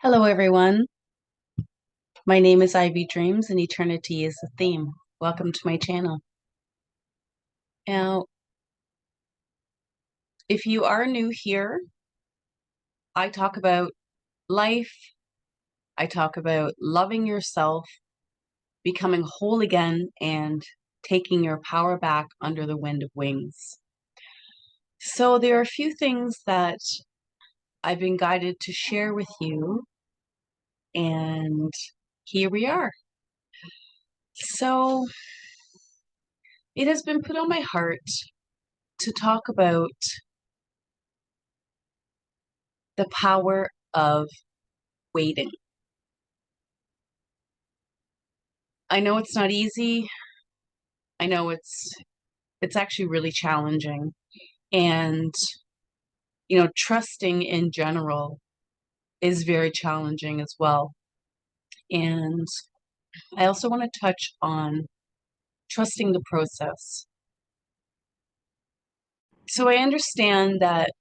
Hello, everyone. My name is Ivy Dreams, and eternity is the theme. Welcome to my channel. Now, if you are new here, I talk about life, I talk about loving yourself, becoming whole again, and taking your power back under the wind of wings. So, there are a few things that I've been guided to share with you, and here we are. So, it has been put on my heart to talk about the power of waiting. I know it's not easy. I know it's actually really challenging. And trusting in general is very challenging as well. And I also want to touch on trusting the process. So I understand that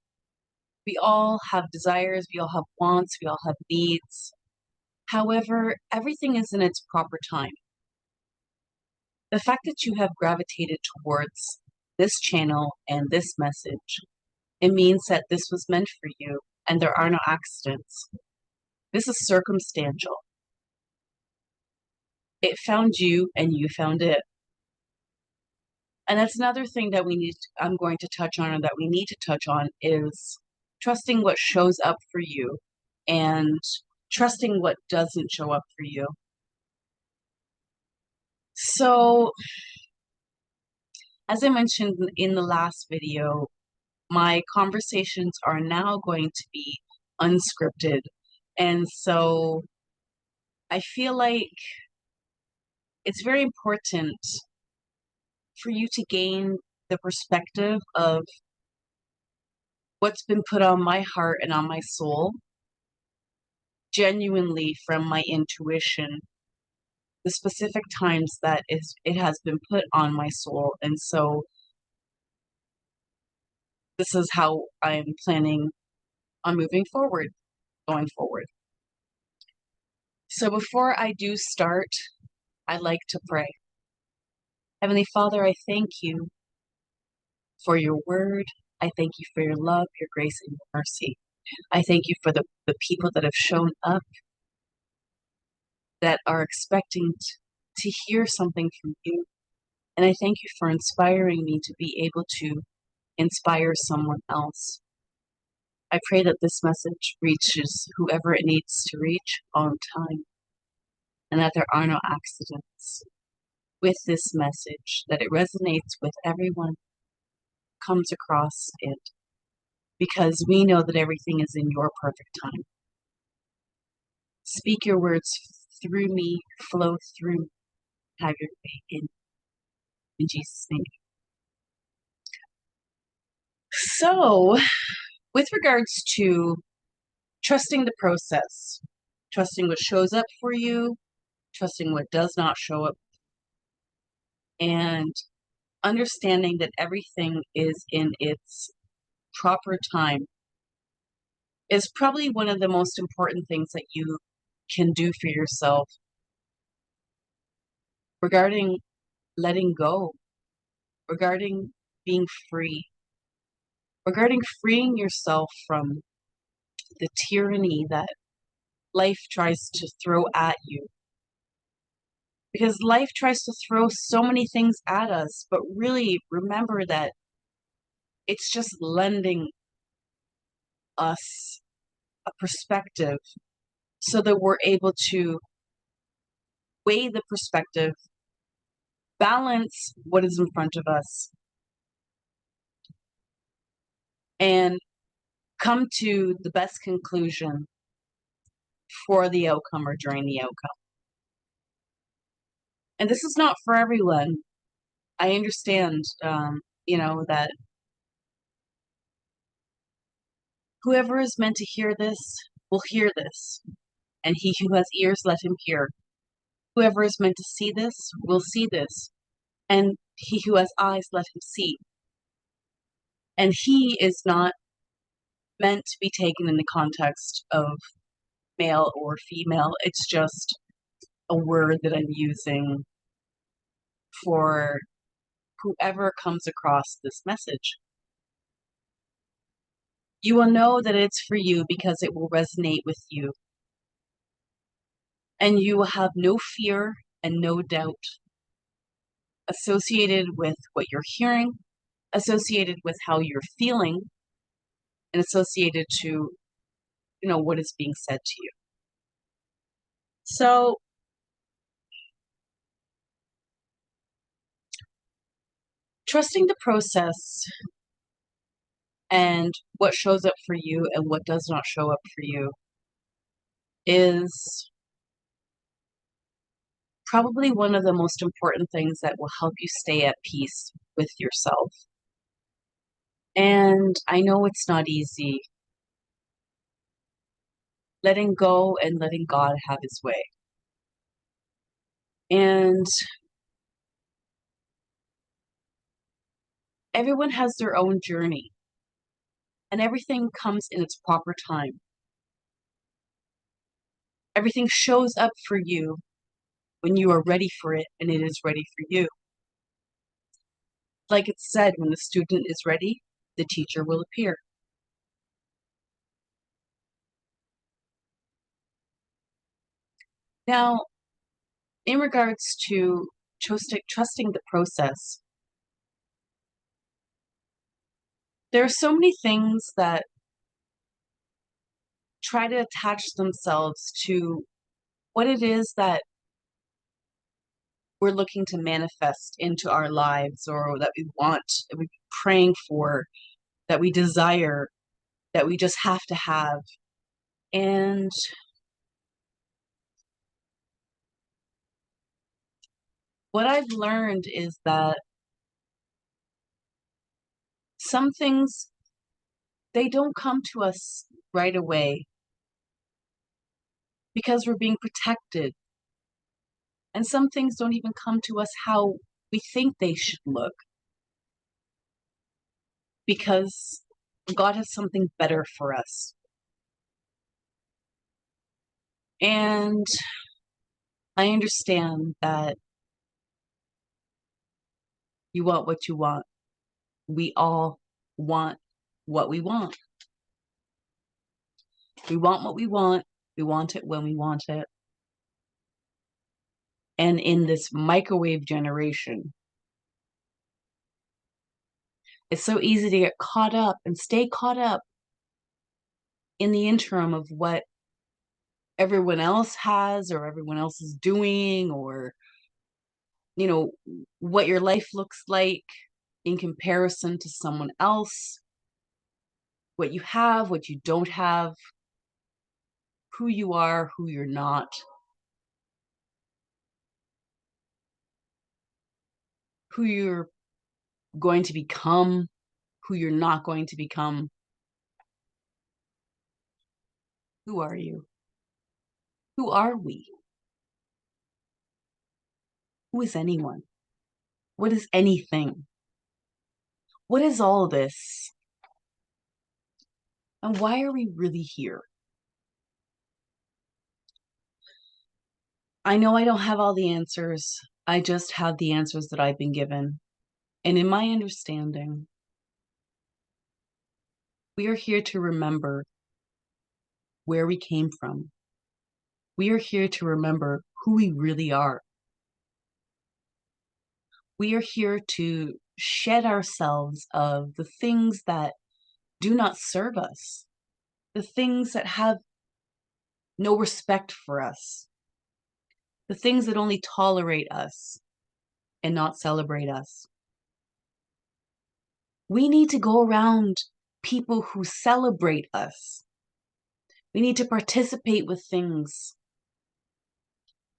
we all have desires, we all have wants, we all have needs. However, everything is in its proper time. The fact that you have gravitated towards this channel and this message, it means that this was meant for you and there are no accidents. This is circumstantial. It found you and you found it. And that's another thing that I'm going to touch on, or that we need to touch on, is trusting what shows up for you and trusting what doesn't show up for you. So, as I mentioned in the last video, my conversations are now going to be unscripted. And so I feel like it's very important for you to gain the perspective of what's been put on my heart and on my soul, genuinely from my intuition, the specific times that it has been put on my soul. And so this is how I'm planning on moving forward, going forward. So before I do start, I like to pray. Heavenly Father, I thank you for your word. I thank you for your love, your grace, and your mercy. I thank you for the people that have shown up, that are expecting to hear something from you. And I thank you for inspiring me to be able to inspire someone else. I pray that this message reaches whoever it needs to reach on time, and that there are no accidents with this message, that it resonates with everyone who comes across it, because we know that everything is in your perfect time. Speak your words through me, flow through me, have your way in Jesus' name. So, with regards to trusting the process, trusting what shows up for you, trusting what does not show up, and understanding that everything is in its proper time, is probably one of the most important things that you can do for yourself regarding letting go, regarding being free, regarding freeing yourself from the tyranny that life tries to throw at you. Because life tries to throw so many things at us, but really remember that it's just lending us a perspective so that we're able to weigh the perspective, balance what is in front of us, and come to the best conclusion for the outcome or during the outcome. And this is not for everyone. I understand, that whoever is meant to hear this will hear this. And he who has ears, let him hear. Whoever is meant to see this will see this. And he who has eyes, let him see. And he is not meant to be taken in the context of male or female. It's just a word that I'm using for whoever comes across this message. You will know that it's for you because it will resonate with you. And you will have no fear and no doubt associated with what you're hearing, associated with how you're feeling, and associated to, what is being said to you. So trusting the process and what shows up for you and what does not show up for you is probably one of the most important things that will help you stay at peace with yourself. And I know it's not easy. Letting go and letting God have his way. And everyone has their own journey, and everything comes in its proper time. Everything shows up for you when you are ready for it, and it is ready for you. Like it's said, when the student is ready, the teacher will appear. Now, in regards to trusting the process, there are so many things that try to attach themselves to what it is that we're looking to manifest into our lives, or that we want, that we're praying for, that we desire, that we just have to have. And what I've learned is that some things, they don't come to us right away because we're being protected. And some things don't even come to us how we think they should look because God has something better for us. And I understand that you want what you want. We all want what we want. We want what we want. We want it when we want it. And in this microwave generation, it's so easy to get caught up and stay caught up in the interim of what everyone else has or everyone else is doing, or, what your life looks like in comparison to someone else, what you have, what you don't have, who you are, who you're not, who you're going to become, who you're not going to become. Who are you? Who are we? Who is anyone? What is anything? What is all this? And why are we really here? I know I don't have all the answers. I just have the answers that I've been given. And in my understanding, we are here to remember where we came from. We are here to remember who we really are. We are here to shed ourselves of the things that do not serve us, the things that have no respect for us, the things that only tolerate us and not celebrate us. We need to go around people who celebrate us. We need to participate with things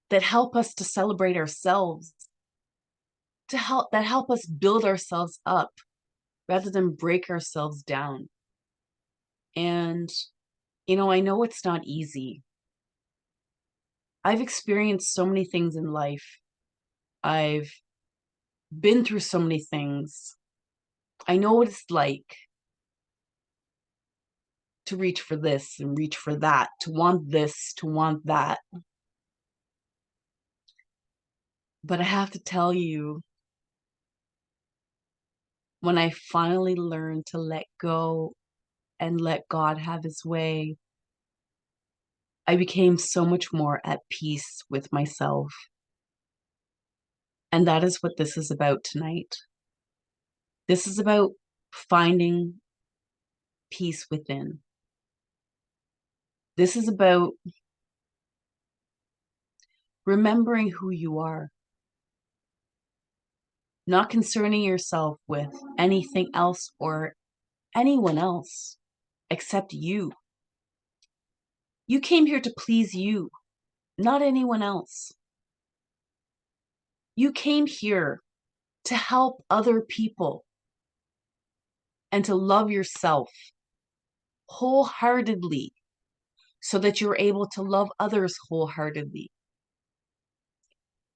that help us to celebrate ourselves, that help us build ourselves up rather than break ourselves down. And, I know it's not easy. I've experienced so many things in life. I've been through so many things. I know what it's like to reach for this and reach for that, to want this, to want that. But I have to tell you, when I finally learned to let go and let God have his way, I became so much more at peace with myself. And that is what this is about tonight. This is about finding peace within. This is about remembering who you are, not concerning yourself with anything else or anyone else except you. You came here to please you, not anyone else. You came here to help other people and to love yourself wholeheartedly so that you're able to love others wholeheartedly.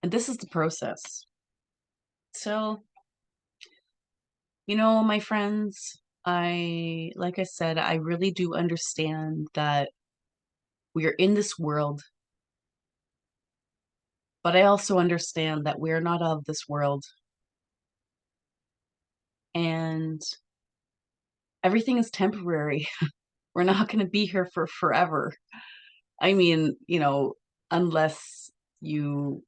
And this is the process. So, my friends, like I said, I really do understand that we are in this world, but I also understand that we are not of this world. And everything is temporary. We're not going to be here for forever. I mean, unless you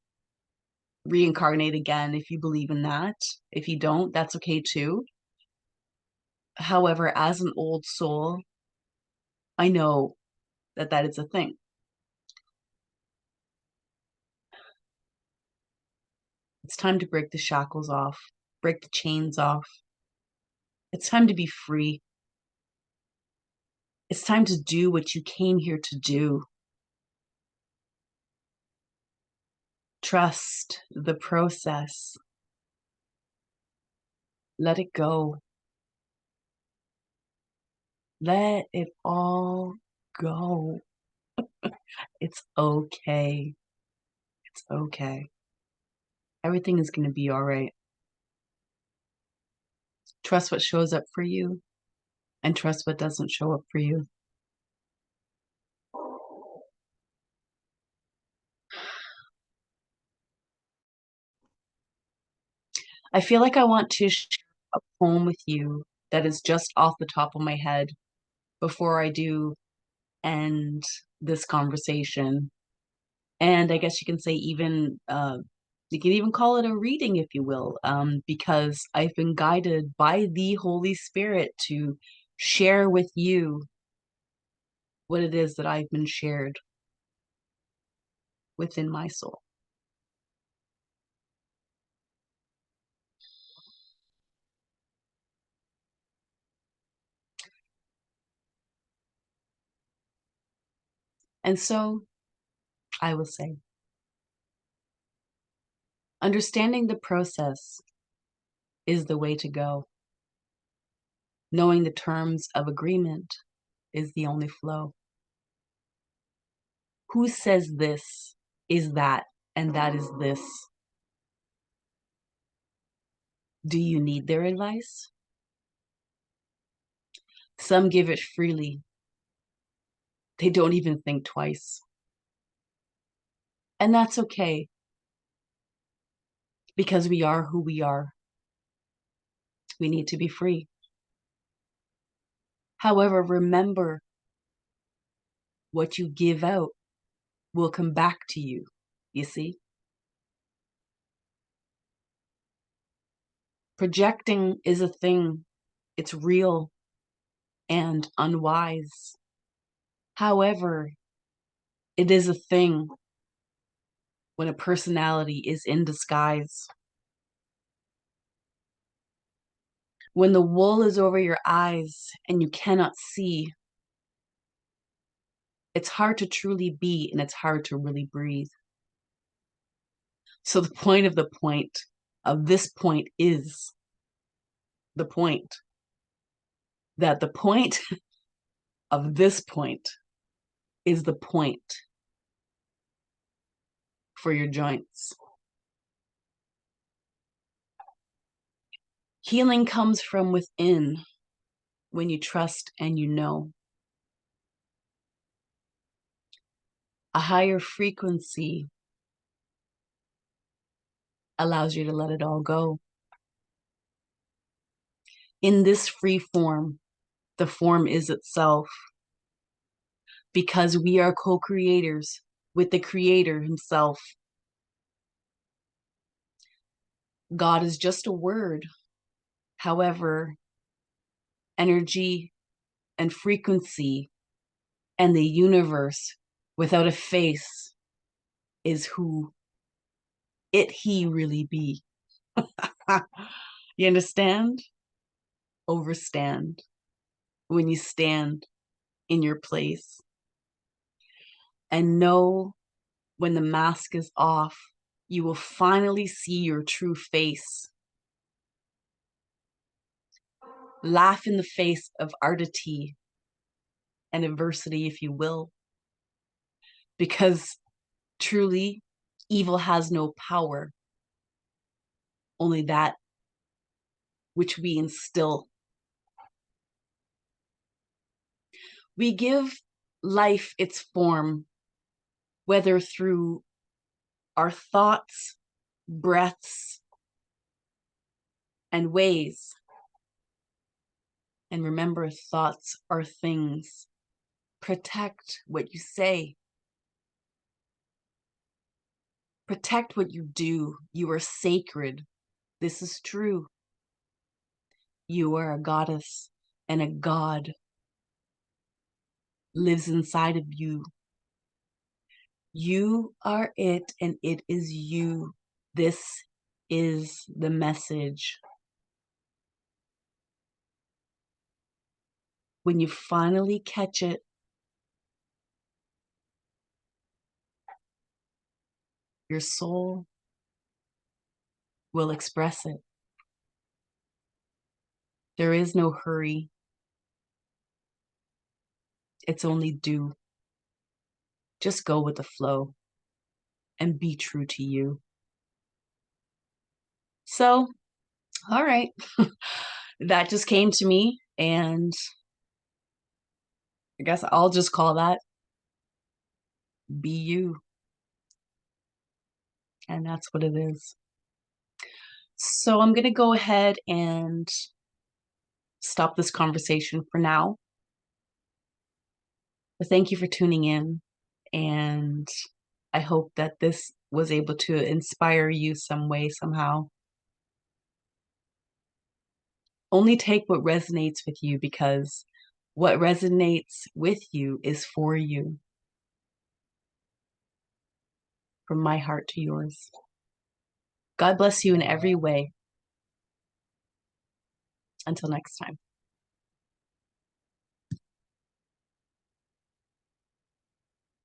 reincarnate again, if you believe in that. If you don't, that's okay too. However, as an old soul, I know that that is a thing. It's time to break the shackles off, break the chains off. It's time to be free. It's time to do what you came here to do. Trust the process. Let it go. Let it all go. It's okay. It's okay. Everything is going to be all right. Trust what shows up for you and trust what doesn't show up for you. I feel like I want to share a poem with you that is just off the top of my head before I do end this conversation. And I guess you can say even you can even call it a reading, if you will, because I've been guided by the Holy Spirit to share with you what it is that I've been shared within my soul. And so I will say, understanding the process is the way to go. Knowing the terms of agreement is the only flow. Who says this is that, and that is this? Do you need their advice? Some give it freely. They don't even think twice. And that's okay, because we are who we are. We need to be free. However, remember, what you give out will come back to you. You see? Projecting is a thing. It's real and unwise. However, it is a thing when a personality is in disguise. When the wool is over your eyes and you cannot see, it's hard to truly be and it's hard to really breathe. So the point of this point is the point that the point of this point is the point for your joints. Healing comes from within when you trust and you know. A higher frequency allows you to let it all go. In this free form, the form is itself, because we are co-creators with the Creator himself. God is just a word. However, energy and frequency and the universe without a face is who he really be. You understand? Overstand when you stand in your place. And know when the mask is off, you will finally see your true face. Laugh in the face of ardity and adversity, if you will, because truly, evil has no power, only that which we instill. We give life its form, whether through our thoughts, breaths, and ways. And remember, thoughts are things. Protect what you say. Protect what you do. You are sacred. This is true. You are a goddess, and a god lives inside of you. You are it, and it is you. This is the message. When you finally catch it, your soul will express it. There is no hurry. It's only due. Just go with the flow and be true to you. So, all right. That just came to me, and I guess I'll just call that be you. And that's what it is. So I'm going to go ahead and stop this conversation for now. But thank you for tuning in. And I hope that this was able to inspire you some way, somehow. Only take what resonates with you, because what resonates with you is for you. From my heart to yours. God bless you in every way. Until next time.